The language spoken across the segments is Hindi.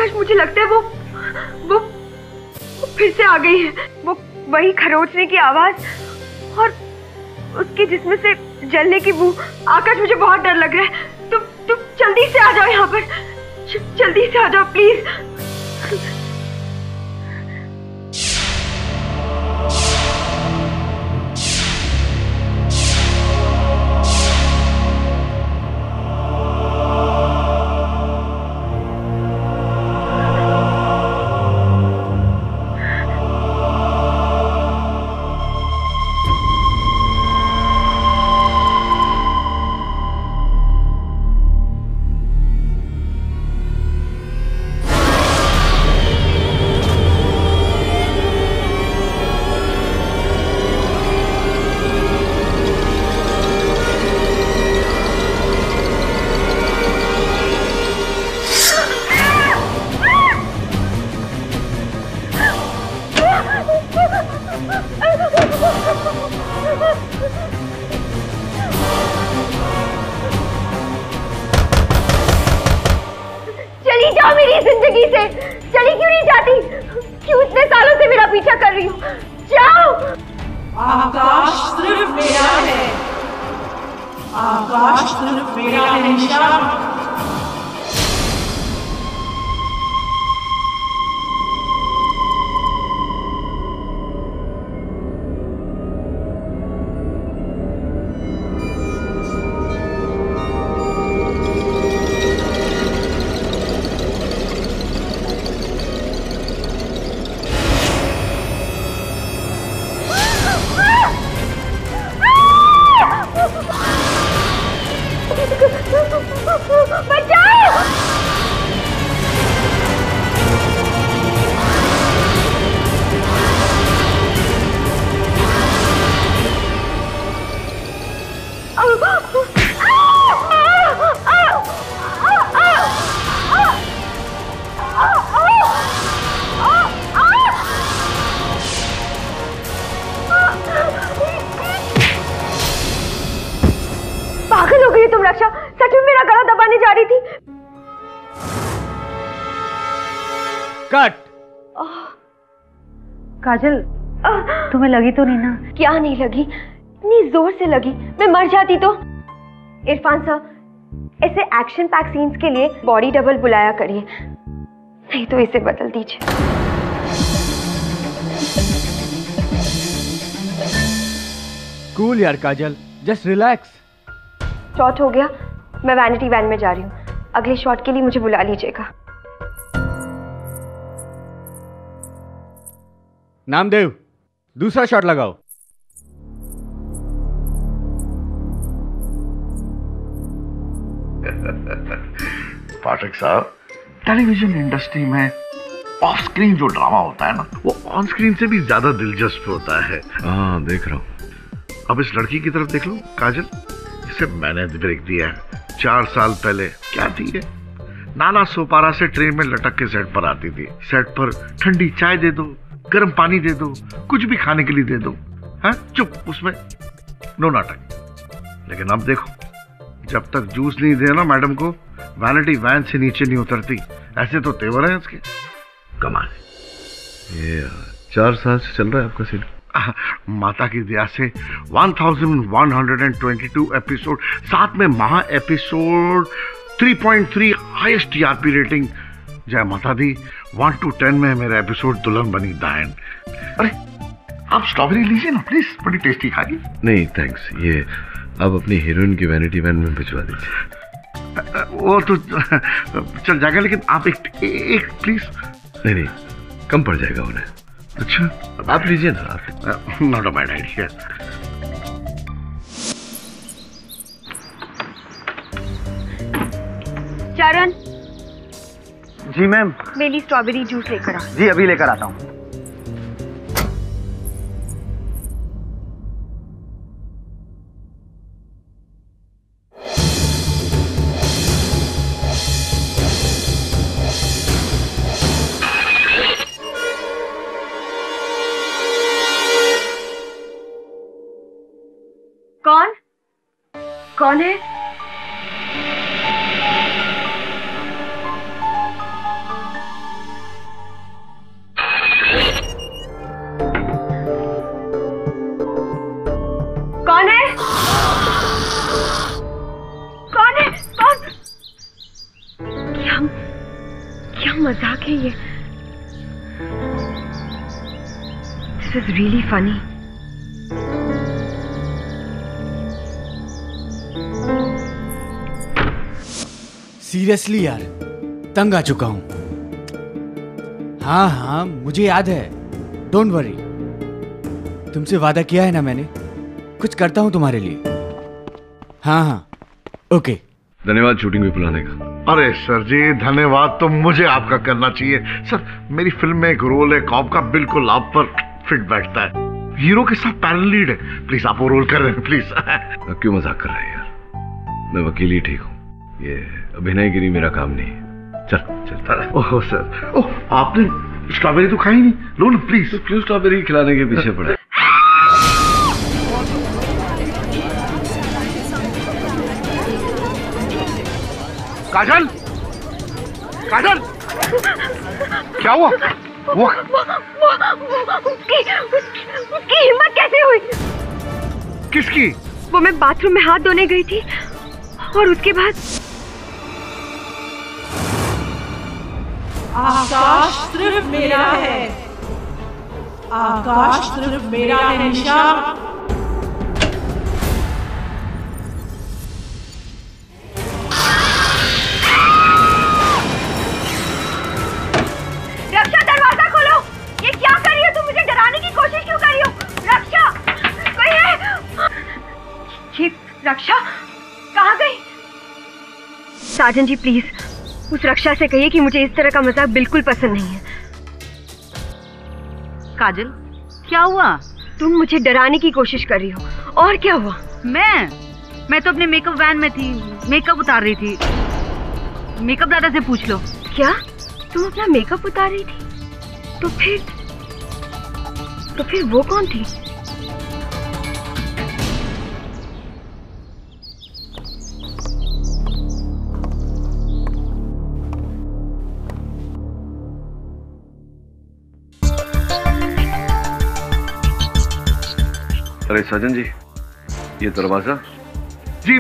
आकाश, मुझे लगता है वो फिर से आ गई है। वो वही खरोचने की आवाज और उसके जिस्म से जलने की बू। आकाश, मुझे बहुत डर लग रहा है। तुम जल्दी से आ जाओ यहाँ पर, जल्दी से आ जाओ प्लीज। चली जाओ मेरी जिंदगी से। चली क्यों नहीं जाती? क्यों इतने सालों से मेरा पीछा कर रही हो? जाओ। आकाश सिर्फ मेरा है, आकाश सिर्फ मेरा है निशा। पागल हो गई तुम रक्षा, सच में मेरा गला दबाने जा रही थी। कट। काजल, तुम्हें लगी तो नहीं ना? क्या नहीं लगी? इतनी जोर से लगी, मैं मर जाती तो। इरफान साहब, ऐसे एक्शन पैक सीन्स के लिए बॉडी डबल बुलाया करिए, नहीं तो इसे बदल दीजिए। कूल यार काजल, जस्ट रिलैक्स। शॉट हो गया, मैं वैनिटी वैन में जा रही हूँ। अगले शॉट के लिए मुझे बुला लीजिएगा। नामदेव, दूसरा शॉट लगाओ। पाठक साहब, टेलीविजन इंडस्ट्री में ऑफ स्क्रीन जो ड्रामा होता है ना, वो ऑन स्क्रीन से भी ज्यादा दिलचस्प होता है। हाँ, देख रहा हूँ। अब इस लड़की की तरफ देख लो काजल, इसे मैंने ब्रेक दिया है 4 साल पहले। क्या थी ये? नाला सोपारा से ट्रेन में लटक के सेट पर आती थी। सेट पर ठंडी चाय दे दो, गर्म पानी दे दो, कुछ भी खाने के लिए दे दो, हाँ चुप, उसमें नो नाटक। लेकिन अब देखो, जब तक जूस नहीं दे ना मैडम को, वैनिटी वैन से नीचे नहीं उतरती। ऐसे तो तेवर है इसके। कमाल। ये 4 साल से चल रहा है आपका सीन? माता की दया से 1122 एपिसोड, साथ में महा एपिसोड, 3.3 हाईएस्ट टीआरपी रेटिंग। जय माता दी। 1 to 10 में मेरा एपिसोड दुल्हन बनी दायन। अरे आप स्ट्रॉबेरी लीजिए ना प्लीज, बड़ी टेस्टी खागी। नहीं थैंक्स, ये आप अपनी हीरोइन की वैनिटी वैन में भिजवा दीजिए। वो तो चल जाएगा, लेकिन आप एक प्लीज। नहीं, कम पड़ जाएगा उन्हें। अच्छा, आप लीजिए ना। आप नॉट अ बैड आइडिया। चरण। जी मैम। मेरे लिए स्ट्रॉबेरी जूस लेकर आ। जी अभी लेकर आता हूँ। कौन है? देखें ये, this is really funny. Seriously यार, तंग आ चुका हूं। हाँ हाँ मुझे याद है, डोंट वरी। तुमसे वादा किया है ना मैंने, कुछ करता हूं तुम्हारे लिए। हाँ हाँ ओके। धन्यवाद शूटिंग भी बुलाने का। अरे सर जी, धन्यवाद तो मुझे आपका करना चाहिए। सर मेरी फिल्म में एक रोल है कॉप का, बिल्कुल आप पर फिट बैठता है। हीरो के साथ पैरेलल लीड है, प्लीज आप वो रोल कर रहे हैं प्लीज। अब क्यों मजाक कर रहे हैं यार, मैं वकील ही ठीक हूँ, ये अभिनयगिरी मेरा काम नहीं है। चल चल। ओह सर, ओह आपने स्ट्रॉबेरी तो खाई नहीं, लो ना प्लीज। तो क्यों स्ट्रॉबेरी खिलाने के पीछे पड़े? काजल, काजल, क्या हुआ? वो उसकी हिम्मत कैसे हुई? किसकी? वो मैं बाथरूम में हाथ धोने गई थी और उसके बाद आकाश सिर्फ मेरा है, आकाश सिर्फ मेरा है निशा। रक्षा दरवाजा खोलो। ये क्या कर रही हो तुम? मुझे डराने की कोशिश क्यों कर रही हो? रक्षा कोई है? ये रक्षा कहाँ गई? साजन जी प्लीज उस रक्षा से कहिए कि मुझे इस तरह का मजाक बिल्कुल पसंद नहीं है। काजल क्या हुआ? तुम मुझे डराने की कोशिश कर रही हो। और क्या हुआ? मैं तो अपने मेकअप वैन में थी, मेकअप उतार रही थी। मेकअप दादा से पूछ लो। क्या तुम अपना मेकअप उतार रही थी? तो फिर वो कौन थी? अरे सजन जी, ये दरवाजा? जी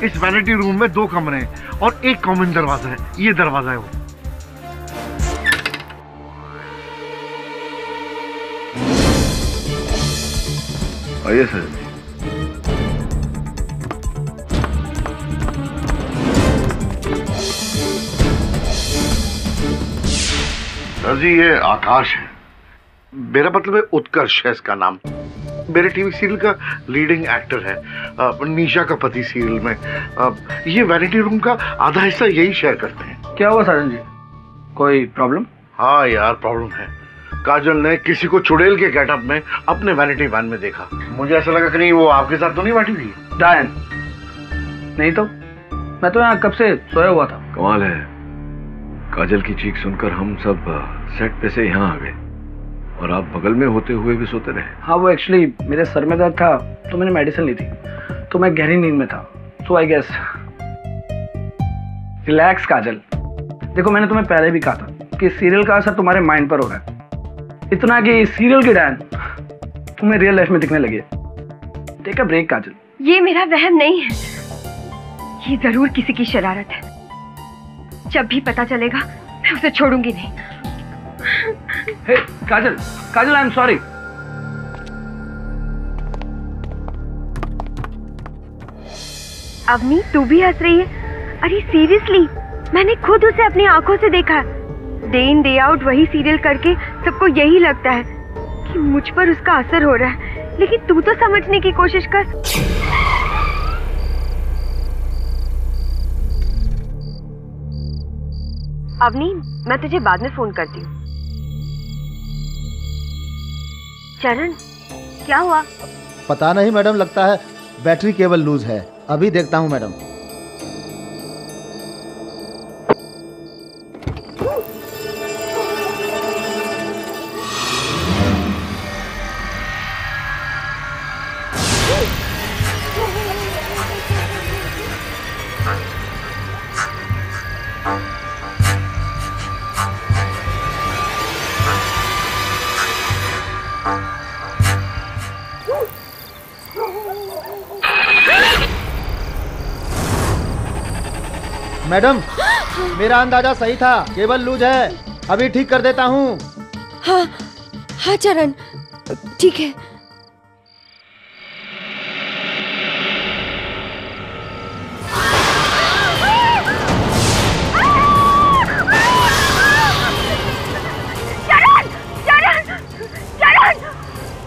इस वैनिटी रूम में 2 कमरे हैं और एक कॉमन दरवाजा है, ये दरवाजा है वो। आइए सजन जी। सर जी ये आकाश है, मेरा मतलब है उत्कर्ष है इसका नाम। मेरे टीवी सीरियल का लीडिंग एक्टर है, निशा का पति सीरियल में। ये वैनिटी रूम का आधा हिस्सा यही शेयर करते हैं। क्या हुआ साजन जी, कोई प्रॉब्लम? हाँ यार प्रॉब्लम है। काजल ने किसी को चुड़ैल के गेटअप में अपने वैनिटी वैन में देखा। मुझे ऐसा लगा कि नहीं वो आपके साथ तो नहीं बैठी हुई? डायन नहीं तो मैं तो यहाँ कब से सोया हुआ था। कमाल है, काजल की चीख सुनकर हम सब सेट पे से यहाँ आ गए और आप बगल में होते हुए भी सोते रहे। हाँ वो एक्चुअली मेरे सर में दर्द था तो मैंने मेडिसिन ली थी, तो मैं गहरी नींद में था। सो आई गेस। रिलैक्स काजल, देखो मैंने तुम्हें पहले भी कहा था कि सीरियल का असर तुम्हारे माइंड पर हो रहा है, इतना कि सीरियल की डायन तुम्हें रियल लाइफ में दिखने लगी है। टेक अ ब्रेक काजल। ये मेरा वहम नहीं है, ये जरूर किसी की शरारत है। जब भी पता चलेगा मैं उसे छोड़ूंगी नहीं। हे काजल, काजल आई एम सॉरी। अवनी तू भी हंस रही है? अरे सीरियसली, मैंने खुद उसे अपनी आंखों से देखा। डे इन डे आउट वही सीरियल करके सबको यही लगता है कि मुझ पर उसका असर हो रहा है, लेकिन तू तो समझने की कोशिश कर। अवनी मैं तुझे बाद में फोन करती हूँ। चरण क्या हुआ? पता नहीं मैडम, लगता है बैटरी केबल लूज है। अभी देखता हूँ मैडम। मैडम मेरा अंदाजा सही था, केबल लूज है। अभी ठीक कर देता हूँ। हाँ हाँ चरण, ठीक है।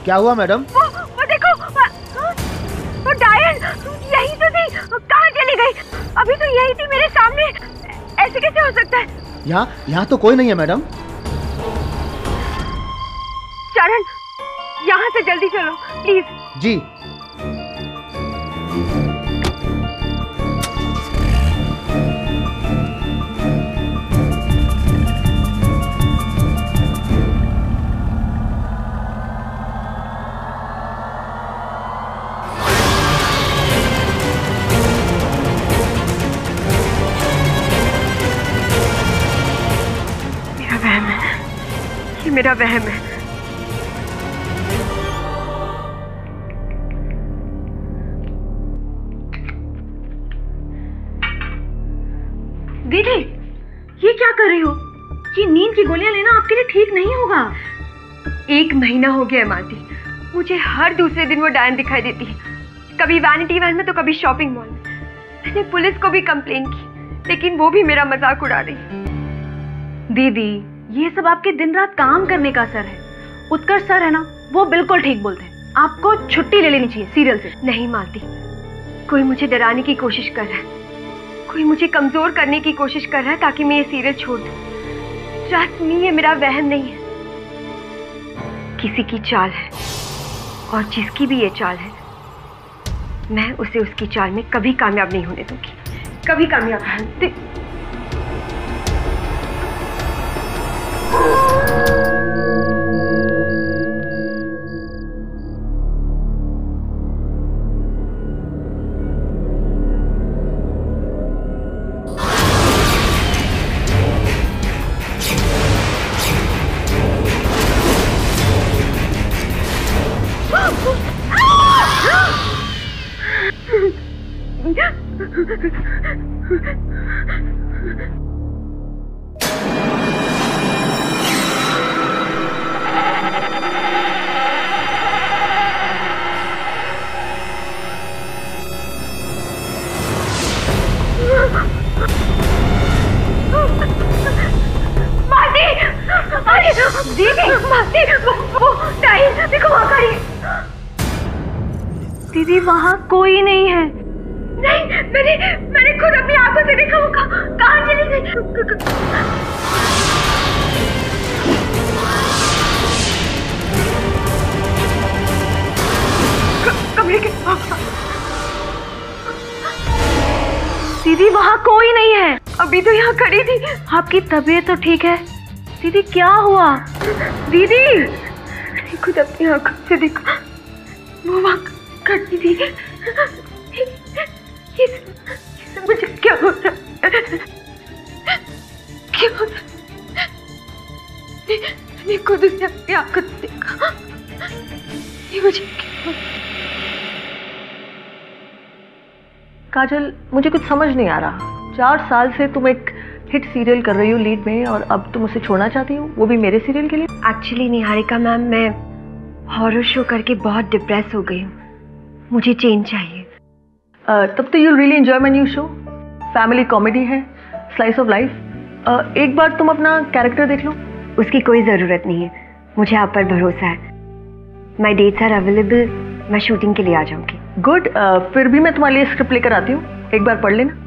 क्या हुआ मैडम? वो देखो, वो डायन यही तो थी, कहाँ चली गई? अभी तो यही थी मेरे सामने, ऐसे कैसे हो सकता है? यहाँ तो कोई नहीं है मैडम। चरण, यहाँ से जल्दी चलो प्लीज। जी। मेरा वहम है। दीदी, ये क्या कर रही हो? ये नींद की गोलियां लेना आपके लिए ठीक नहीं होगा। 1 महीना हो गया है मालती, मुझे हर दूसरे दिन वो डायन दिखाई देती है, कभी वैनिटी वैन में तो कभी शॉपिंग मॉल में। मैंने पुलिस को भी कंप्लेन की, लेकिन वो भी मेरा मजाक उड़ा रही। दीदी, ये सब आपके दिन रात काम करने का असर है। उत्कर्ष सर है ना, वो बिल्कुल ठीक बोलते हैं। आपको छुट्टी ले लेनी चाहिए सीरियल से। नहीं मालती, कोई मुझे डराने की कोशिश कर रहा है, कोई मुझे कमजोर करने की कोशिश कर रहा है ताकि मैं ये सीरियल छोड़ दूं। ट्रस्ट मी, ये मेरा वहम नहीं है, किसी की चाल है, और जिसकी भी ये चाल है, मैं उसे उसकी चाल में कभी कामयाब नहीं होने दूंगी, कभी कामयाब नहीं। दीदी, वहाँ कोई नहीं है। नहीं, मैंने खुद अपनी आंखों से देखा। वो कहाँ चली गई? कमरे के। दीदी, वहाँ कोई नहीं है। अभी तो यहाँ खड़ी थी। आपकी तबीयत तो ठीक है? दीदी, क्या हुआ? दीदी, खुद अपनी आंखों से देखा, वो वहाँ खड़ी थी। ये मुझे क्या हो रहा है? क्या हो रहा है? मैंने खुद उसे अपनी आंखों से देखा। ये मुझे क्या हो रहा है? काजल, मुझे कुछ समझ नहीं आ रहा। 4 साल से तुम एक हिट सीरियल कर रही हो लीड में, और अब तुम उसे छोड़ना चाहती हो, वो भी मेरे सीरियल के लिए? एक्चुअली निहारिका मैम, मैं हॉरर शो करके बहुत डिप्रेस हो गई हूँ, मुझे चेंज चाहिए। तब तो you really enjoy my new show. Family comedy है, स्लाइस ऑफ लाइफ। एक बार तुम अपना कैरेक्टर देख लो। उसकी कोई ज़रूरत नहीं है, मुझे आप पर भरोसा है। माय डेट्स आर अवेलेबल, मैं शूटिंग के लिए आ जाऊंगी। गुड। फिर भी मैं तुम्हारे लिए स्क्रिप्ट लेकर आती हूँ, एक बार पढ़ लेना।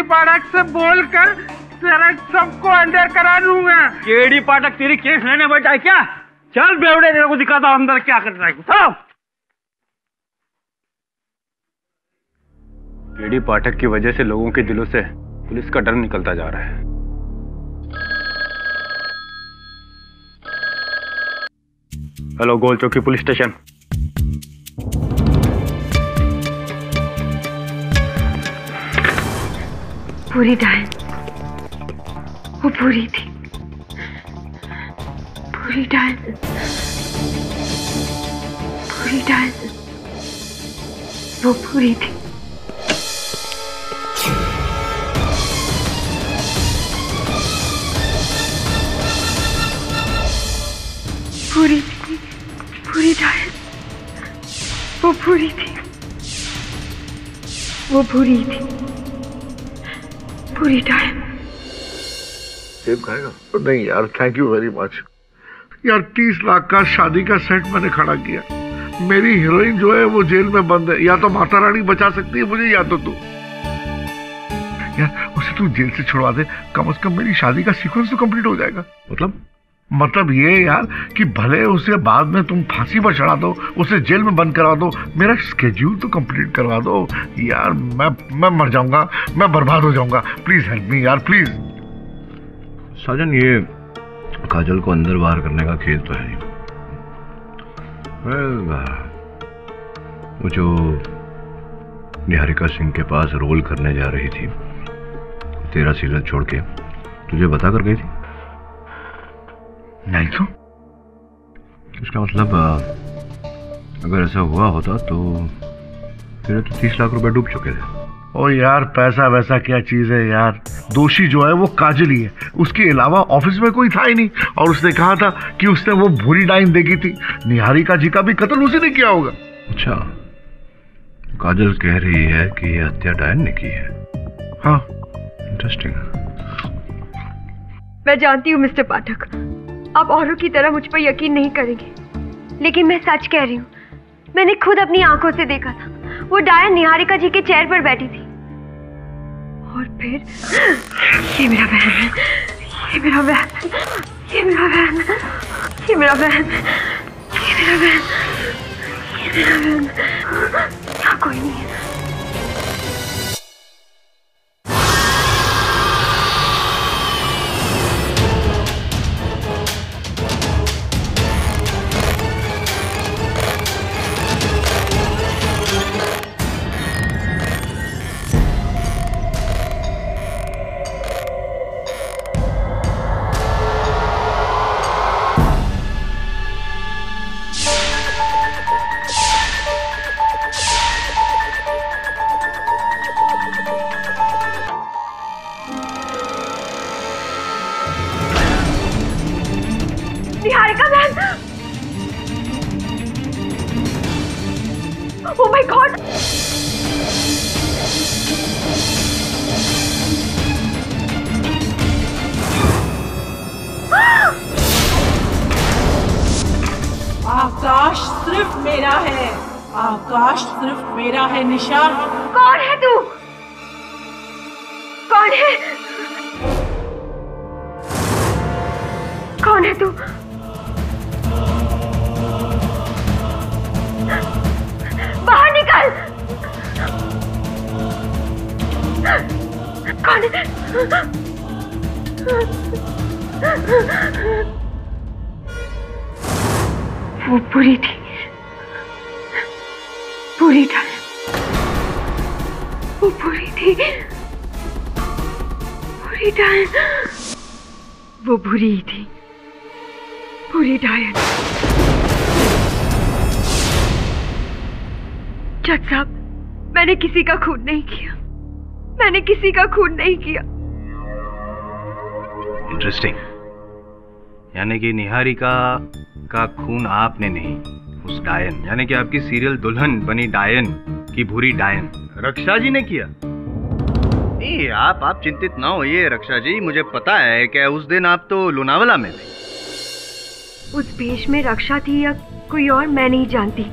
पाठक से बोलकर तेरे सबको अंदर करा दूंगा। केडी पाठक तेरी केस लेने बैठा है क्या? चल बेवड़े, तेरे को दिखाता हूं अंदर क्या कर रहा है। केडी पाठक की वजह से लोगों के दिलों से पुलिस का डर निकलता जा रहा है। हेलो, गोल चौकी पुलिस स्टेशन। पूरी डायन, वो पूरी थी, पूरी डायन, पूरी डायन, वो पूरी थी। पूरी थी, पूरी डायन, वो पूरी थी, वो पूरी थी, पूरी डायन। सेब खाएगा? नहीं यार, थैंक यू वेरी मच यार। 30 लाख का शादी का सेट मैंने खड़ा किया। मेरी हीरोइन जो है वो जेल में बंद है। या तो माता रानी बचा सकती है मुझे, या तो तू। यार उसे तू जेल से छुड़वा दे, कम से कम मेरी शादी का सीक्वेंस तो कंप्लीट हो जाएगा। मतलब ये यार कि भले उसे बाद में तुम फांसी पर चढ़ा दो, उसे जेल में बंद करा दो, मेरा स्केड्यूल तो कंप्लीट करवा दो यार। मैं मर जाऊंगा, मैं बर्बाद हो जाऊंगा। प्लीज हेल्प मी यार, प्लीज। साजन, ये काजल को अंदर बाहर करने का खेल तो है नहीं। वो जो निहारिका सिंह के पास रोल करने जा रही थी, तेरा सीरियल छोड़ के, तुझे बता कर गई थी? नहीं तो इसका मतलब अगर ऐसा हुआ होता तो तेरे तो 30 लाख रुपए डूब चुके थे। ओ यार, पैसा वैसा क्या चीज है यार। दोषी जो है वो काजल ही है, उसके अलावा ऑफिस में कोई था ही नहीं। और उसने कहा था कि उसने वो भूरी डाइन देखी थी। निहारिका जी का भी कत्ल उसी ने किया होगा। अच्छा, काजल कह रही है कि ये हत्या डायन ने की है। हाँ, इंटरेस्टिंग। मैं जानती हूँ मिस्टर पाठक, आप औरों की तरह मुझ पर यकीन नहीं करेंगे, लेकिन मैं सच कह रही हूँ। मैंने खुद अपनी आंखों से देखा था, वो डायन निहारिका जी के चेयर पर बैठी थी। और फिर ये मेरा बहन है, ये मेरा बहन, ये मेरा बहन, ये मेरा बहन, ये मेरा बहन, ये मेरा बहन। यहाँ कोई नहीं है। निहारिका बहन! Oh my God! आकाश सिर्फ मेरा है, आकाश सिर्फ मेरा है निशान। कौन है तू? कौन है? कौन है तू? बाहर निकल! कौन है? वो पूरी थी, पूरी था, वो पूरी थी, पूरी डायन, वो बुरी थी, पूरी डायन। जज साहब, मैंने किसी का खून नहीं किया, मैंने किसी का खून नहीं किया। इंटरेस्टिंग। यानी कि निहारिका का खून आपने नहीं, उस डायन, यानी कि आपकी सीरियल दुल्हन बनी डायन की भूरी डायन रक्षा जी ने किया। नहीं, आप चिंतित ना होइए रक्षा जी, मुझे पता है कि उस दिन आप तो लोनावला में थे। उस भेष में रक्षा थी या कोई और मैं नहीं जानती,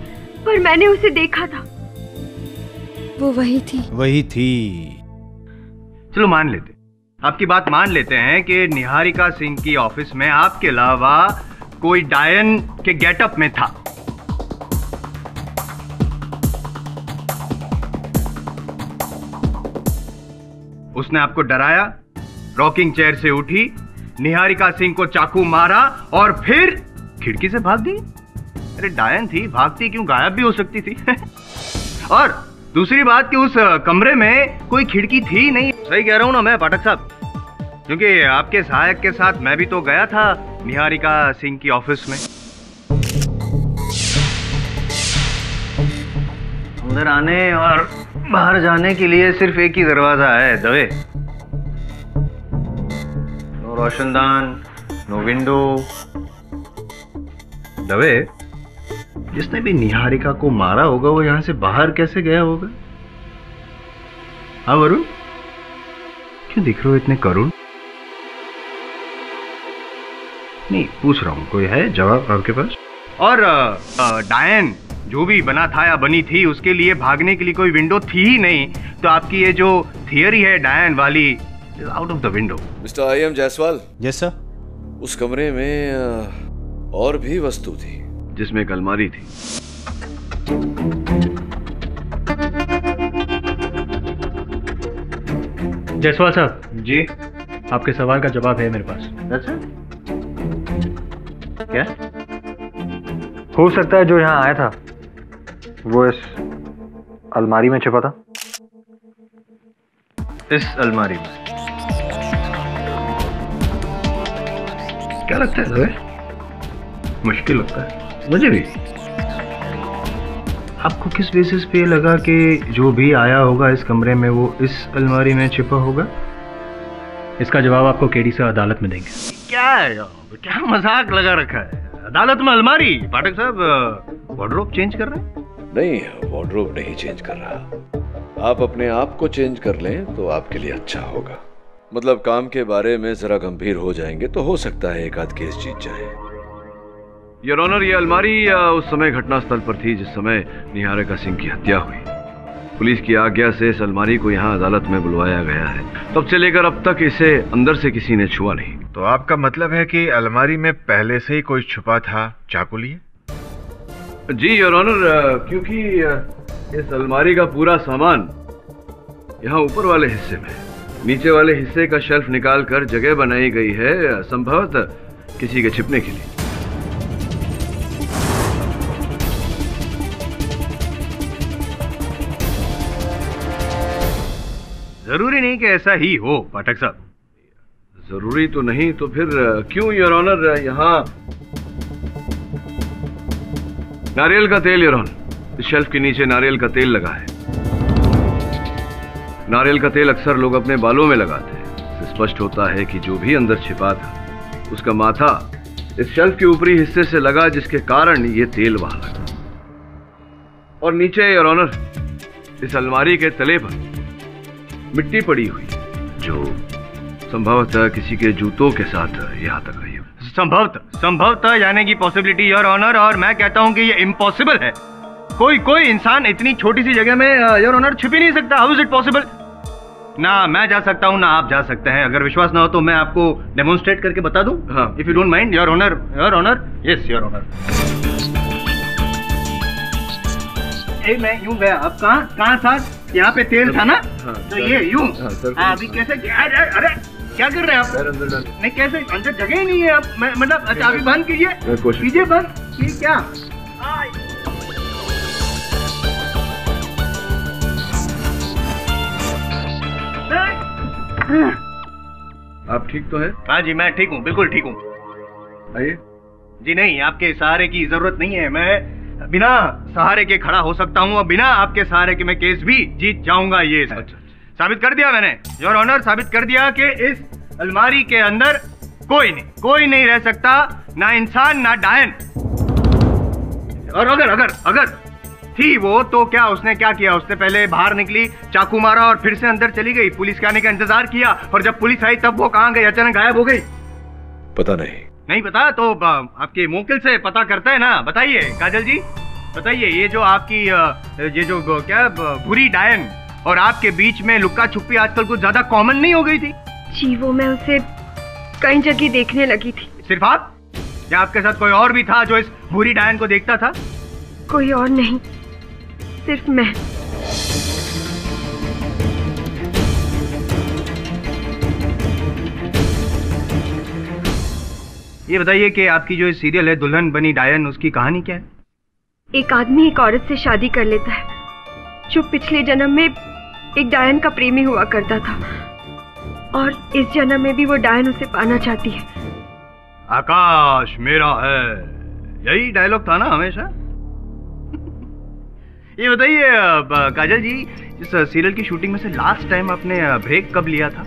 पर मैंने उसे देखा था। वो वही थी। वही थी। चलो मान लेते, आपकी बात मान लेते हैं कि निहारिका सिंह की ऑफिस में आपके अलावा कोई डायन के गेटअप में था। उसने आपको डराया, रॉकिंग चेयर से उठी, निहारिका सिंह को चाकू मारा और फिर खिड़की से भाग गई। अरे डायन थी, भागती क्यों, गायब भी हो सकती थी। और दूसरी बात कि उस कमरे में कोई खिड़की थी नहीं। सही कह रहा हूं ना मैं पाठक साहब? क्योंकि आपके सहायक के साथ मैं भी तो गया था निहारिका सिंह की ऑफिस में। अंदर आने और बाहर जाने के लिए सिर्फ एक ही दरवाजा है, दवे। नो रोशनदान, नो विंडो। दवे, जिसने भी निहारिका को मारा होगा वो यहां से बाहर कैसे गया होगा? हाँ वरुण, क्यों दिख रहे हो इतने करुण? नहीं, पूछ रहा हूं, कोई है जवाब आपके पास? और डायन जो भी बना था या बनी थी, उसके लिए भागने के लिए कोई विंडो थी ही नहीं, तो आपकी ये जो थियरी है डायन वाली, is out of the window. Mister I M. Jaiswal. Yes sir. उस कमरे में और भी वस्तु थी, जिसमें एक अलमारी थी। जायसवाल साहब जी, आपके सवाल का जवाब है मेरे पास। अच्छा, क्या? हो सकता है जो यहाँ आया था वो इस अलमारी में छिपा था। इस अलमारी में? क्या लगता है तुम्हें? मुश्किल लगता है मुझे भी। आपको किस बेसिस पे लगा कि जो भी आया होगा इस कमरे में वो इस अलमारी में छिपा होगा? इसका जवाब आपको केडी से अदालत में देंगे। क्या है, क्या मजाक लगा रखा है? अदालत में अलमारी? पाठक साहब वार्डरोब चेंज कर रहे हैं? नहीं, वार्डरोब नहीं चेंज कर रहा। आप अपने आप को चेंज कर लें तो आपके लिए अच्छा होगा। मतलब काम के बारे में जरा गंभीर हो जाएंगे तो हो सकता है एक आध केस जीत जाए। योर ऑनर, ये अलमारी उस समय घटनास्थल पर थी जिस समय निहारिका सिंह की हत्या हुई। पुलिस की आज्ञा से इस अलमारी को यहाँ अदालत में बुलवाया गया है। तब से लेकर अब तक इसे अंदर से किसी ने छुआ नहीं। तो आपका मतलब है कि अलमारी में पहले से ही कोई छुपा था चाकू लिए? जी योर ऑनर, क्योंकि इस अलमारी का पूरा सामान यहाँ ऊपर वाले हिस्से में, नीचे वाले हिस्से का शेल्फ निकाल कर जगह बनाई गई है, संभवतः किसी के छिपने के लिए। जरूरी नहीं कि ऐसा ही हो पाठक साहब। जरूरी तो नहीं तो फिर क्यों योर ऑनर यहाँ नारियल का तेल? योर ऑनर, इस शेल्फ के नीचे नारियल का तेल लगा है। नारियल का तेल अक्सर लोग अपने बालों में लगाते हैं। इससे स्पष्ट होता है कि जो भी अंदर छिपा था उसका माथा इस शेल्फ के ऊपरी हिस्से से लगा, जिसके कारण ये तेल वहां लगा। और नीचे योर ऑनर इस अलमारी के तले पर मिट्टी पड़ी हुई जो संभवतः किसी के जूतों के साथ यहाँ तक आई हो। संभवतः यानी कि पॉसिबिलिटी योर ऑनर, और मैं कहता हूँ कि ये इम्पॉसिबल है। कोई इंसान इतनी छोटी सी जगह में योर ऑनर छिप ही नहीं सकता। How is it possible? ना मैं जा सकता हूँ ना आप जा सकते हैं। अगर विश्वास ना हो तो मैं आपको डेमोन्स्ट्रेट करके बता दूं, if you don't mind your honour. Your honour, yes your honour. मैं यूं गया, अब कहाँ था? यहाँ पे तेल था ना, तो ये यूं अभी कैसे? अरे क्या कर रहे हैं आप? नहीं कैसे, अंदर जगह ही नहीं है। आप मतलब चाबी बंद कीजिए बंद। ये क्या? आप ठीक तो है? हाँ जी मैं ठीक हूँ, बिल्कुल ठीक हूँ। आइए। जी नहीं, आपके सहारे की जरूरत नहीं है। मैं बिना सहारे के खड़ा हो सकता हूँ और बिना आपके सहारे के मैं केस भी जीत जाऊंगा। ये साबित कर दिया मैंने योर ऑनर, साबित कर दिया कि इस अलमारी के अंदर कोई नहीं रह सकता, ना इंसान ना डायन। और अगर थी वो, तो क्या उसने क्या किया? उसने पहले बाहर निकली, चाकू मारा और फिर से अंदर चली गई। पुलिस के आने का इंतजार किया और जब पुलिस आई तब वो कहाँ गई? अचानक गायब हो गई। पता नहीं पता तो आपके मुवक्किल से पता करता है ना। बताइए काजल जी, बताइए ये जो आपकी ये जो क्या बुरी डायन और आपके बीच में लुक्का छुपी आजकल कुछ ज्यादा कॉमन नहीं हो गई थी? जी वो मैं उसे कई जगह देखने लगी थी। सिर्फ आप या आपके साथ कोई और भी था जो इस बुरी डायन को देखता था? कोई और नहीं, सिर्फ मैं। ये बताइए कि आपकी जो सीरियल है दुल्हन बनी डायन, उसकी कहानी क्या है? एक आदमी एक औरत से शादी कर लेता है जो पिछले जन्म में एक डायन का प्रेमी हुआ करता था, और इस जन्म में भी वो डायन उसे पाना चाहती है। आकाश मेरा है, यही डायलॉग था ना हमेशा? ये बताइए काजल जी, इस सीरियल की शूटिंग में से लास्ट टाइम आपने ब्रेक कब लिया था?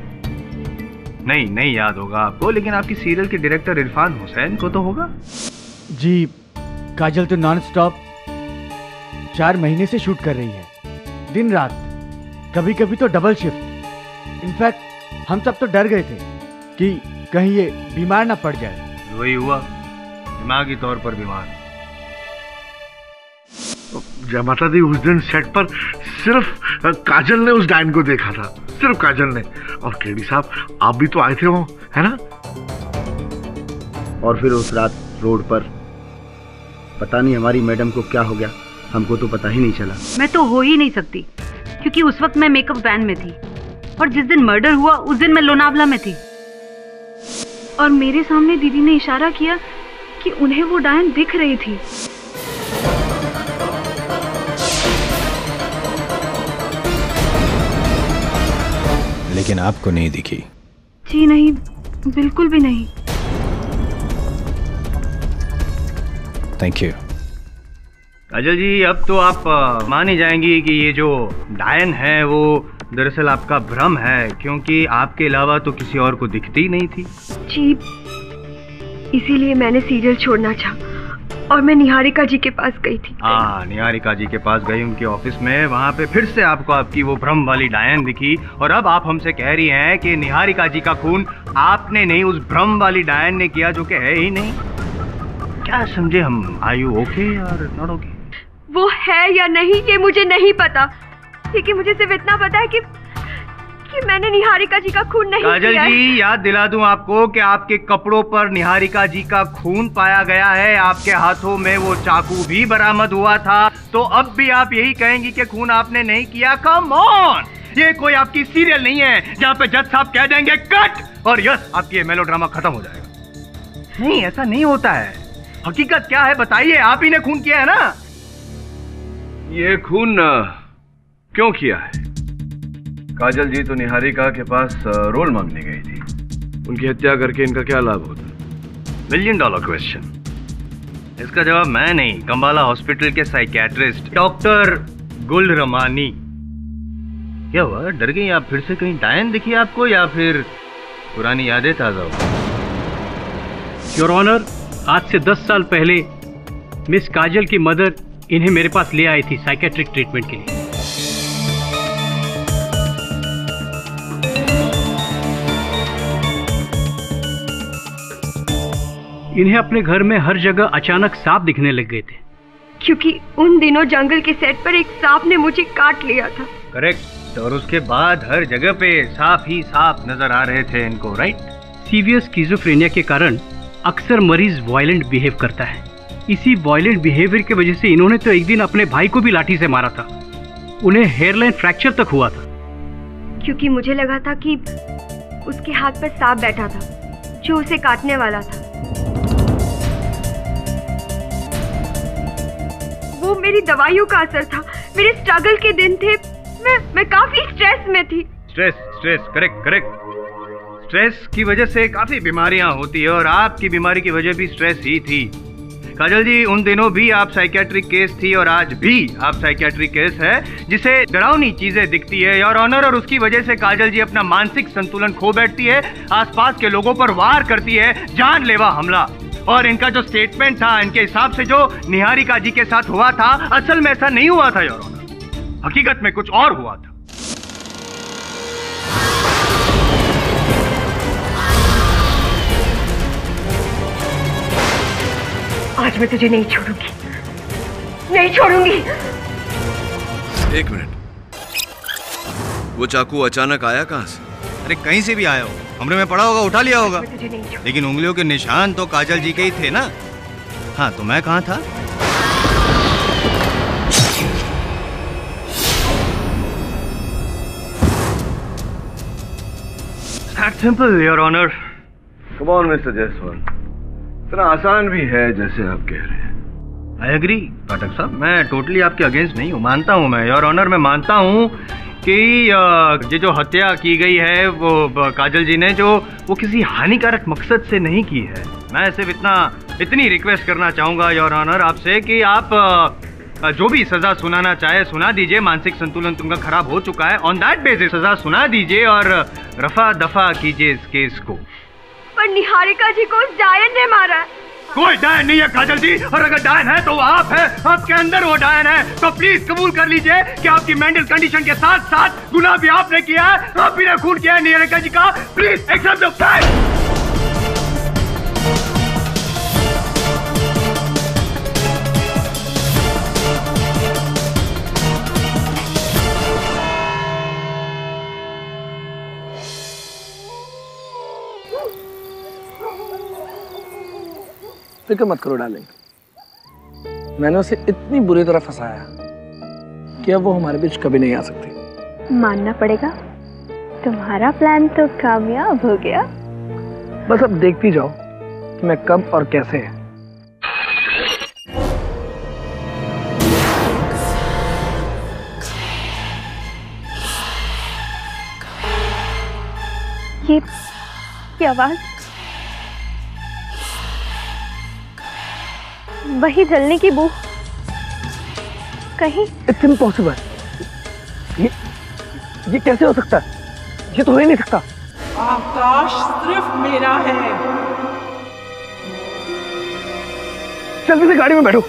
नहीं याद होगा आपको, लेकिन आपकी सीरियल के डायरेक्टर इरफान हुसैन को तो होगा। जी काजल तो नॉन स्टॉप 4 महीने से शूट कर रही है, दिन रात, कभी कभी तो डबल शिफ्ट। इनफैक्ट हम सब तो डर गए थे कि कहीं ये बीमार ना पड़ जाए। वही हुआ, दिमागी तौर पर बीमार। जय माता दी, उस दिन सेट पर सिर्फ काजल ने उस डायन को देखा था, सिर्फ काजल ने। और केडी साहब आप भी तो आए थे वो, है ना? और फिर उस रात रोड पर पता नहीं हमारी मैडम को क्या हो गया, हमको तो पता ही नहीं चला। मैं तो हो ही नहीं सकती, क्योंकि उस वक्त मैं मेकअप वैन में थी, और जिस दिन मर्डर हुआ उस दिन मैं लोनावला में थी, और मेरे सामने दीदी ने इशारा किया कि उन्हें वो डायन दिख रही थी। लेकिन आपको नहीं दिखी? जी नहीं, बिल्कुल भी नहीं। Thank you. काजल जी, अब तो आप मान ही जाएंगी कि ये जो डायन है वो दरअसल आपका भ्रम है, क्योंकि आपके अलावा तो किसी और को दिखती नहीं थी। जी इसीलिए मैंने सीरियल छोड़ना चाहा और मैं निहारिका जी के पास गई थी। हाँ, निहारिका जी के पास गई, उनके ऑफिस में। वहाँ पे फिर से आपको आपकी वो भ्रम वाली डायन दिखी, और अब आप हमसे कह रही हैं कि निहारिका जी का खून आपने नहीं, उस भ्रम वाली डायन ने किया, जो कि है ही नहीं। क्या समझे हम? आर यू ओके और नॉट ओके? वो है या नहीं ये मुझे नहीं पता, लेकिन मुझे सिर्फ इतना पता है कि मैंने निहारिका जी का खून नहीं काजल किया है। जी, याद दिला दूं आपको कि आपके कपड़ों पर निहारिका जी का खून पाया गया है, आपके हाथों में वो चाकू भी बरामद हुआ था, तो अब भी आप यही कहेंगी कि खून आपने नहीं किया? कम ऑन, ये कोई आपकी सीरियल नहीं है जहाँ पे जज साहब कह देंगे कट और यस आपकी मेलोड्रामा खत्म हो जाएगा। नहीं, ऐसा नहीं होता है। हकीकत क्या है बताइए, आप ही ने खून किया है ना? ये खून क्यों किया है? काजल जी तो निहारिका के पास रोल मांगने गई थी, उनकी हत्या करके इनका क्या लाभ होता? $1 मिलियन क्वेश्चन। इसका जवाब मैं नहीं, कंबाला हॉस्पिटल के साइकियाट्रिस्ट डॉक्टर गुल रमानी। क्या हुआ, डर गई आप? फिर से कहीं डायन दिखी आपको, या फिर पुरानी यादें ताजा हो? योर ऑनर, आज से 10 साल पहले मिस काजल की मदर इन्हें मेरे पास ले आई थी साइकेट्रिक ट्रीटमेंट के लिए। इन्हें अपने घर में हर जगह अचानक सांप दिखने लग गए थे, क्योंकि उन दिनों जंगल के सेट पर एक सांप ने मुझे काट लिया था। करेक्ट, और उसके बाद हर जगह पे सांप ही सांप नजर आ रहे थे इनको, राइट? सीवियर स्किज़ोफ्रेनिया के कारण अक्सर मरीज वायलेंट बिहेव करता है। इसी वायलेंट बिहेवियर की वजह से इन्होंने तो एक दिन अपने भाई को भी लाठी से मारा था, उन्हें हेयरलाइन फ्रैक्चर तक हुआ था। क्योंकि मुझे लगा था कि उसके हाथ पर सांप बैठा था जो उसे काटने वाला था। वो मेरी दवाइयों का असर था, मेरे स्ट्रगल के दिन थे, मैं काफी स्ट्रेस में थी। Stress, correct. स्ट्रेस की वजह से काफी बीमारियां होती है, और आपकी बीमारी की वजह भी स्ट्रेस ही थी। काजल जी, उन दिनों भी आप साइकियाट्रिक केस थी, और आज भी आप साइकियाट्रिक केस है, जिसे डरावनी चीजें दिखती है योर ऑनर, और उसकी वजह से काजल जी अपना मानसिक संतुलन खो बैठती है, आसपास के लोगों पर वार करती है, जानलेवा हमला। और इनका जो स्टेटमेंट था, इनके हिसाब से जो निहारिका जी के साथ हुआ था, असल में ऐसा नहीं हुआ था योर ऑनर, हकीकत में कुछ और हुआ था। आज मैं तुझे नहीं छोड़ूंगी, नहीं छोड़ूंगी। एक मिनट, वो चाकू अचानक आया कहाँ से? अरे कहीं से भी आया हो, कमरे में पड़ा होगा, उठा लिया होगा। लेकिन उंगलियों के निशान तो काजल जी के ही थे ना। हाँ, तो मैं कहाँ था? Simple your honour. Come on mister Jaiswal, इतना आसान भी है जैसे आप कह रहे हैं। आई एग्री पाठक साहब, मैं टोटली आपके अगेंस्ट नहीं हूँ, मानता हूँ मैं योर ऑनर, मैं मानता हूँ कि ये जो हत्या की गई है वो काजल जी ने वो किसी हानिकारक मकसद से नहीं की है। मैं सिर्फ इतनी रिक्वेस्ट करना चाहूँगा योर ऑनर आपसे कि आप जो भी सजा सुनाना चाहे सुना दीजिए। मानसिक संतुलन तुमका खराब हो चुका है, ऑन दैट बेसिस सजा सुना दीजिए और रफा दफा कीजिए इस केस को। पर निहारिका जी को उस डायन ने मारा। कोई डायन नहीं है काजल जी, और अगर डायन है तो वो आप है, आपके अंदर वो डायन है। तो प्लीज कबूल कर लीजिए कि आपकी मेंटल कंडीशन के साथ साथ गुनाह भी आपने किया है, आप भी ने खून किया है निहारिका जी का। Please accept the fact. फिक्र मत करो डार्लिंग, मैंने उसे इतनी बुरी तरह फंसाया कि अब वो हमारे बीच कभी नहीं आ सकती। मानना पड़ेगा, तुम्हारा प्लान तो कामयाब हो गया। बस अब देखती जाओ कि मैं कब और कैसे। ये आवाज, वही जलने की बू कहीं। इट्स इम्पॉसिबल, ये कैसे हो सकता है? ये तो हो ही नहीं सकता। आकाश सिर्फ मेरा है। जल्दी से गाड़ी में बैठो।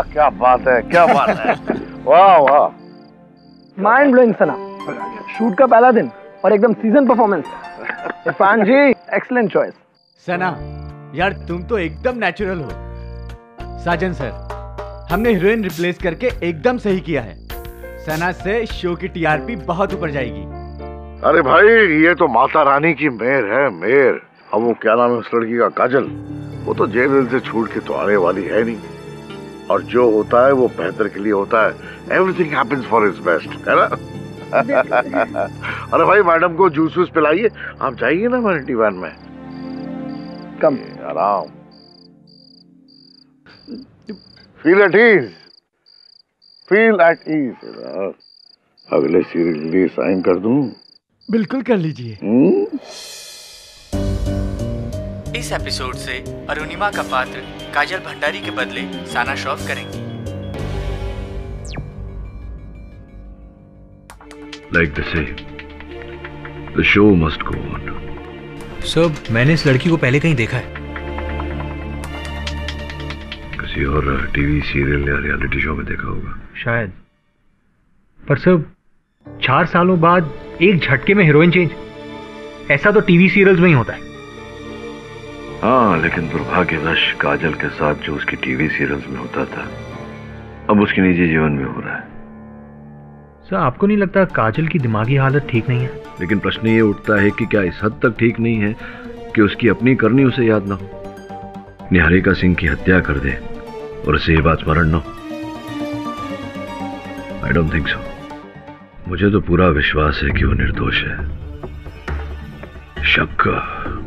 क्या बात है, क्या बात है। वाह वाह, माइंड ब्लोइंग सना। शूट का पहला दिन और एकदम सीजन परफॉर्मेंस। इरफान जी, एक्सीलेंट चॉइस। सना यार, तुम तो एकदम नेचुरल हो। साजन सर, हमने हीरोइन रिप्लेस करके एकदम सही किया है। सना से शो की टीआरपी बहुत ऊपर जाएगी। अरे भाई, ये तो माता रानी की मेहर है, मेहर। अब वो क्या नाम है उस लड़की का, काजल, वो तो जेल से छूट के तो आने वाली है नहीं। और जो होता है वो बेहतर के लिए होता है। Everything happens for his best, है ना? अरे भाई, मैडम को जूस वूस पिलाइए। आप जाइए ना वैनिटी वैन में। कम आराम, feel at ease, feel at ease. अगले सीरियल के लिए साइन कर दूं? बिल्कुल कर लीजिए। इस एपिसोड से अरुणिमा का पात्र काजल भंडारी के बदले साना श्रॉफ करेंगी। Like they say, the show must go on. Sir, मैंने इस लड़की को पहले कहीं देखा है। किसी और टीवी सीरियल या रियलिटी शो में देखा होगा शायद। पर सर, 4 सालों बाद एक झटके में हीरोइन चेंज, ऐसा तो टीवी सीरियल्स में ही होता है। हाँ, लेकिन दुर्भाग्यवश काजल के साथ जो उसकी टीवी सीरियल्स में होता था, अब उसके निजी जीवन में हो रहा है। सर, आपको नहीं लगता काजल की दिमागी हालत ठीक नहीं है? लेकिन प्रश्न ये उठता है कि क्या इस हद तक ठीक नहीं है कि उसकी अपनी करनी उसे याद ना हो, निहारिका सिंह की हत्या कर दे और उसे ये बात स्मरण ना हो? I don't think so. मुझे तो पूरा विश्वास है कि वो निर्दोष है। शक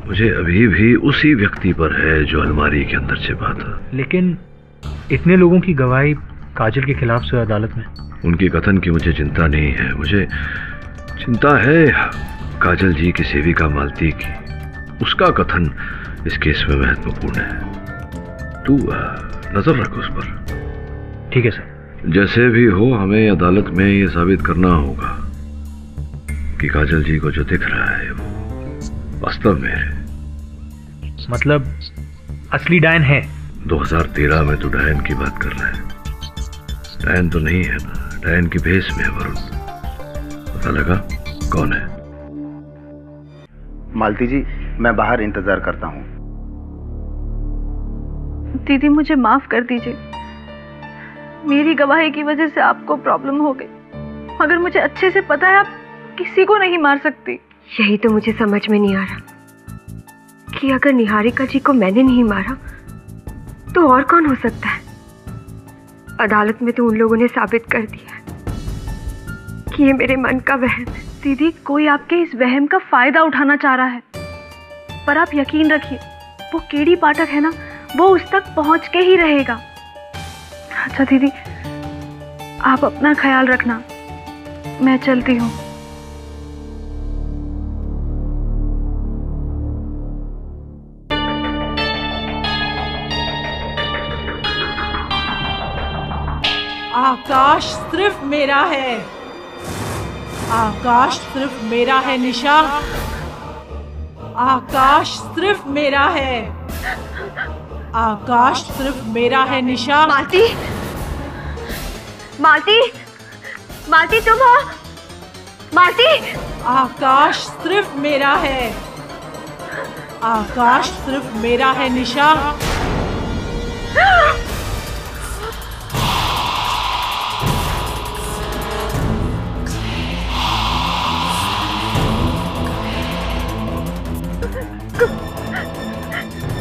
मुझे अभी भी उसी व्यक्ति पर है जो अलमारी के अंदर छिपा था। लेकिन इतने लोगों की गवाही काजल के खिलाफ से अदालत में। उनके कथन की मुझे चिंता नहीं है, मुझे चिंता है काजल जी की सेविका मालती की। उसका कथन इस केस में महत्वपूर्ण है। तू नजर रख उस पर। ठीक है सर। जैसे भी हो, हमें अदालत में ये साबित करना होगा कि काजल जी को जो दिख रहा है वो वास्तव में है। मतलब असली डायन है? 2013 में तो डायन की बात कर रहा है। डायन तो नहीं है ना, डायन की भेष में है वरुण। पता लगा कौन है? मालती जी, मैं बाहर इंतजार करता हूँ। दीदी मुझे माफ कर दीजिए, मेरी गवाही की वजह से आपको प्रॉब्लम हो गई, मगर मुझे अच्छे से पता है आप किसी को नहीं मार सकती। यही तो मुझे समझ में नहीं आ रहा कि अगर निहारिका जी को मैंने नहीं मारा तो और कौन हो सकता है। अदालत में तो उन लोगों ने साबित कर दिया कि ये मेरे मन का वहम है। दीदी कोई आपके इस वहम का फायदा उठाना चाह रहा है, पर आप यकीन रखिए वो केडी पाठक है ना, वो उस तक पहुंच के ही रहेगा। अच्छा दीदी, आप अपना ख्याल रखना, मैं चलती हूँ। आकाश सिर्फ मेरा है, आकाश सिर्फ मेरा है निशा, आकाश सिर्फ मेरा है, आकाश सिर्फ मेरा है निशा। मालती, मालती, मालती तुम हो? मालती! आकाश सिर्फ मेरा है, आकाश सिर्फ मेरा है निशा।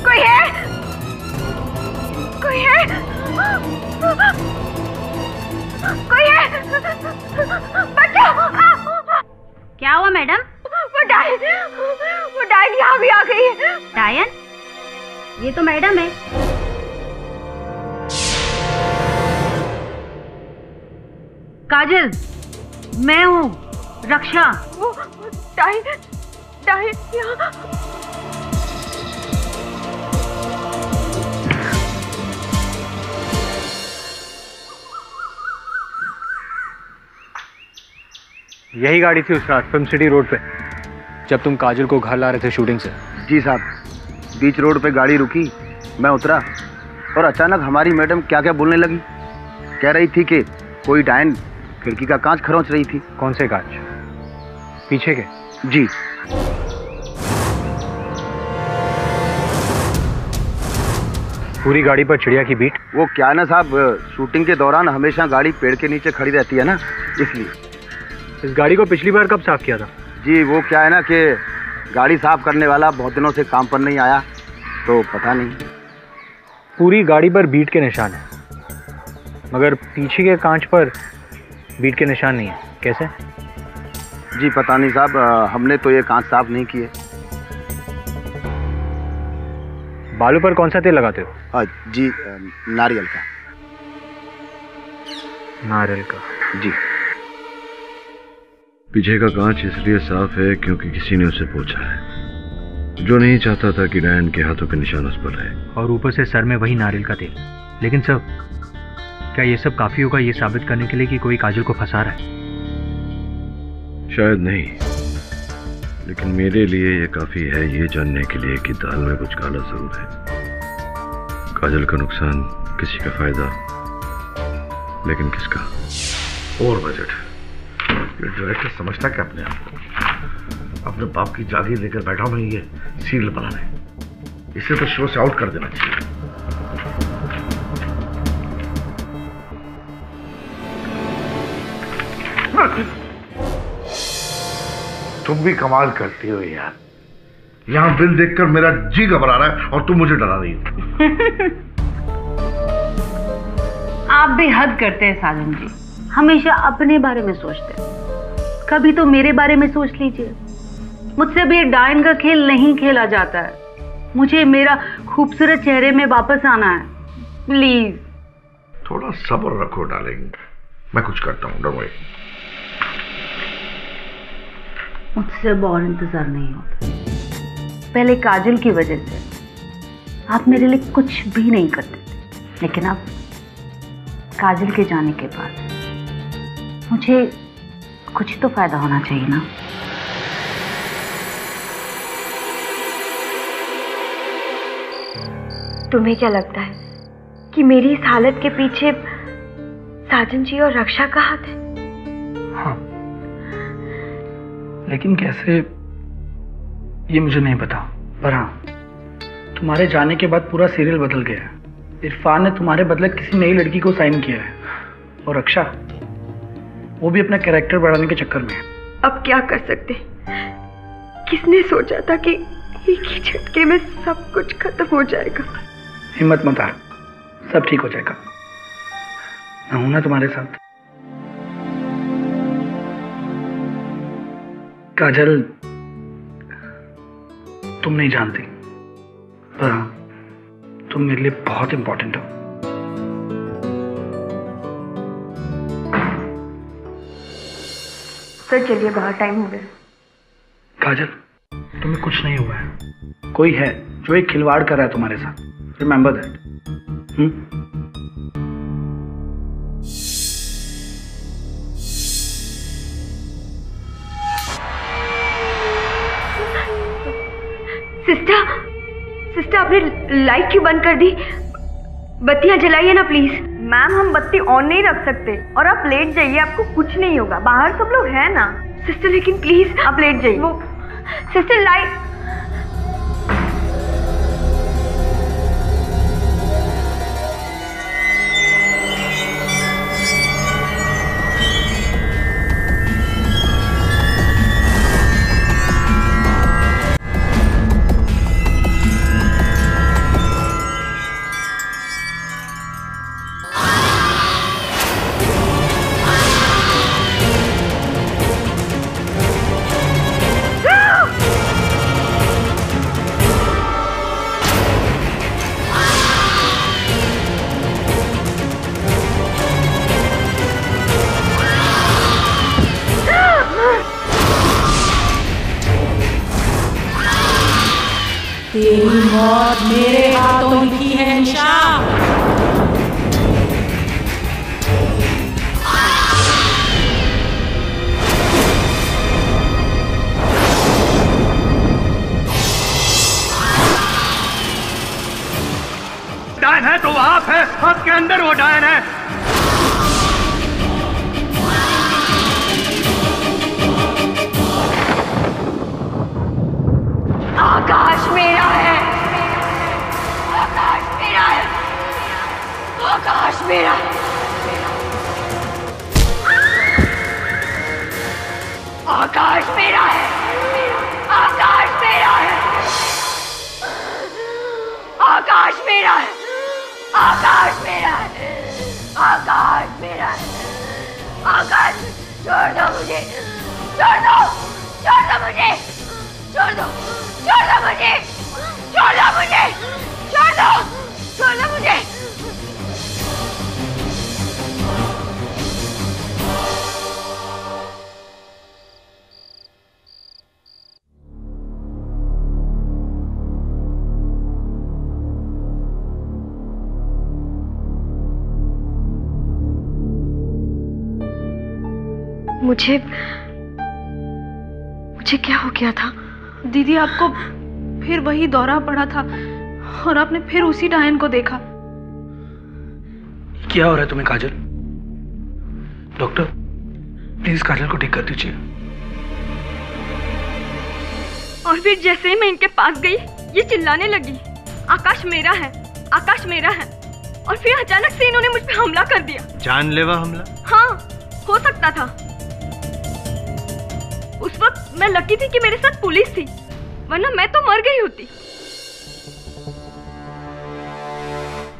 कोई है? कोई है? कोई है? बचाओ! क्या हुआ मैडम? वो डायन यहाँ भी आ गई है। डायन? ये तो मैडम है। काजल, मैं हूँ रक्षा। वो डायन यहाँ। यही गाड़ी थी उस रात फिल्म सिटी रोड पे, जब तुम काजल को घर ला रहे थे शूटिंग से? जी साहब, बीच रोड पे गाड़ी रुकी, मैं उतरा और अचानक हमारी मैडम क्या क्या बोलने लगी। कह रही थी कि कोई डायन खिड़की का कांच खरोंच रही थी। कौन से कांच? पीछे के? जी। पूरी गाड़ी पर चिड़िया की बीट? वो क्या है ना साहब, शूटिंग के दौरान हमेशा गाड़ी पेड़ के नीचे खड़ी रहती है ना, इसलिए। इस गाड़ी को पिछली बार कब साफ किया था? जी वो क्या है ना कि गाड़ी साफ करने वाला बहुत दिनों से काम पर नहीं आया, तो पता नहीं। पूरी गाड़ी पर बीट के निशान है, मगर पीछे के कांच पर बीट के निशान नहीं है। कैसे? जी पता नहीं साहब, हमने तो ये कांच साफ नहीं किए। बालों पर कौन सा तेल लगाते हो? जी नारियल का। नारियल का? जी। पीछे का कांच इसलिए साफ है क्योंकि किसी ने उसे पोंछा है, जो नहीं चाहता था कि डायन के हाथों के निशान उस पर रहे। और ऊपर से सर में वही नारियल का तेल। लेकिन सब क्या ये सब काफी होगा ये साबित करने के लिए कि कोई काजल को फंसा रहा है? शायद नहीं, लेकिन मेरे लिए ये काफी है ये जानने के लिए कि दाल में कुछ काला जरूर है। काजल का नुकसान, किसी का फायदा, लेकिन किसका? और बजट। ये डायरेक्टर समझता क्या अपने आप को? अपने बाप की जागीर लेकर बैठा मैं ये सीरियल बनाने। इसे तो शो से आउट कर देना चाहिए। तुम भी कमाल करती हो यार। यहां बिल देखकर मेरा जी घबरा रहा है और तुम मुझे डरा रही हो। आप भी हद करते हैं साजन जी, हमेशा अपने बारे में सोचते हैं। कभी तो मेरे बारे में सोच लीजिए। मुझसे भी डायन का खेल नहीं खेला जाता है। मुझे मेरा खूबसूरत चेहरे में वापस आना है, प्लीज। थोड़ा सब्र रखो डार्लिंग, मैं कुछ करता हूँ, डोंट वरी। मुझसे अब और इंतजार नहीं होता। पहले काजल की वजह से आप मेरे लिए कुछ भी नहीं करते थे, लेकिन अब काजल के जाने के बाद मुझे कुछ तो फायदा होना चाहिए ना। तुम्हें क्या लगता है कि मेरी इस हालत के पीछे साजन जी और रक्षा का हाथ है? हाँ, लेकिन कैसे ये मुझे नहीं पता। पर हाँ, तुम्हारे जाने के बाद पूरा सीरियल बदल गया है। इरफान ने तुम्हारे बदले किसी नई लड़की को साइन किया है, और रक्षा वो भी अपना कैरेक्टर बढ़ाने के चक्कर में है। अब क्या कर सकते? किसने सोचा था कि एक ही झटके में सब कुछ खत्म हो जाएगा? हिम्मत मत हार, सब ठीक हो जाएगा। मैं हूं ना तुम्हारे साथ। काजल, तुम नहीं जानती, पर हाँ, तुम मेरे लिए बहुत इंपॉर्टेंट हो। सर चलिए, बाहर टाइम हो गया। काजल, तुम्हें कुछ नहीं हुआ है। कोई है जो एक खिलवाड़ कर रहा है तुम्हारे साथ। Remember that. सिस्टर आपने लाइट क्यों बंद कर दी? बत्तियां जलाइए ना प्लीज। मैम, हम बत्ती ऑन नहीं रख सकते, और आप लेट जाइए, आपको कुछ नहीं होगा। बाहर सब लोग हैं ना। सिस्टर लेकिन प्लीज आप लेट जाइए। वो सिस्टर लाइट। तेरी मौत मेरे हाथों लिखी है निशा। डायन है तो आप है, आपके अंदर वो डायन है। आकाश मेरा है, आकाश मेरा है, आकाश मेरा है, आकाश मेरा है, आकाश मेरा है, आकाश मेरा है, आकाश मेरा है, आकाश मेरा है, आकाश। छोड़ दो मुझे, छोड़ दो, छोड़ दो मुझे, छोड़ दो, छोड़ दो मुझे, छोड़ दो मुझे, छोड़ दो, छोड़ दो मुझे। मुझे क्या हो गया था? दीदी, आपको फिर वही दौरा पड़ा था और आपने फिर उसी डायन को देखा। क्या हो रहा है तुम्हें काजल? डॉक्टर, प्लीज काजल को ठीक कर दीजिए। और फिर जैसे ही मैं इनके पास गई, ये चिल्लाने लगी, आकाश मेरा है, आकाश मेरा है। और फिर अचानक से इन्होंने मुझ पे हमला कर दिया। जानलेवा हमला? हाँ, हो सकता था। उस वक्त मैं लकी थी कि मेरे साथ पुलिस थी, वरना मैं तो मर गई होती।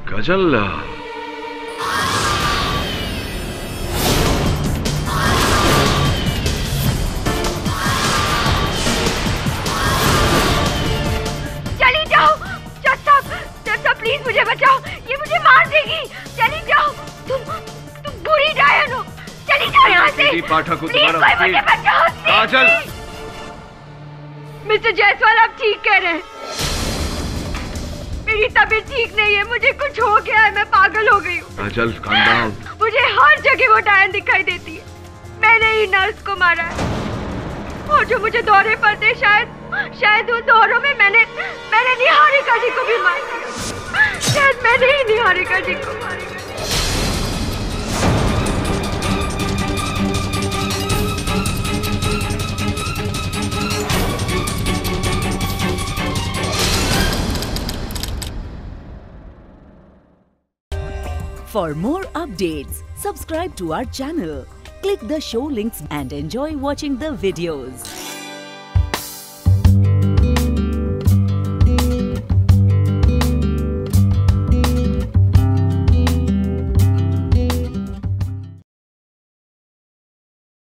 काजल, चली जाओ। जज साहब प्लीज मुझे बचाओ, ये मुझे मार देगी। चली जाओ, तुम बुरी डायन हो। चली जाओ यहाँ से। पाठक को प्लीज कोई मुझे बचाओ। काजल, मिस्टर जायसवाल, आप ठीक कह रहे हैं। मेरी तबीयत ठीक नहीं है, मुझे कुछ हो गया है, मैं पागल हो गई हूँ। काजल, calm down। मुझे हर जगह वो डायन दिखाई देती है। मैंने ही नर्स को मारा है, और जो मुझे दौरे पर थे, शायद उन दौरों में मैंने निहारिका जी को भी मार दिया। शायद मैंने ही निहारिका जी को मारा। For more updates, subscribe to our channel, click the show links and enjoy watching the videos.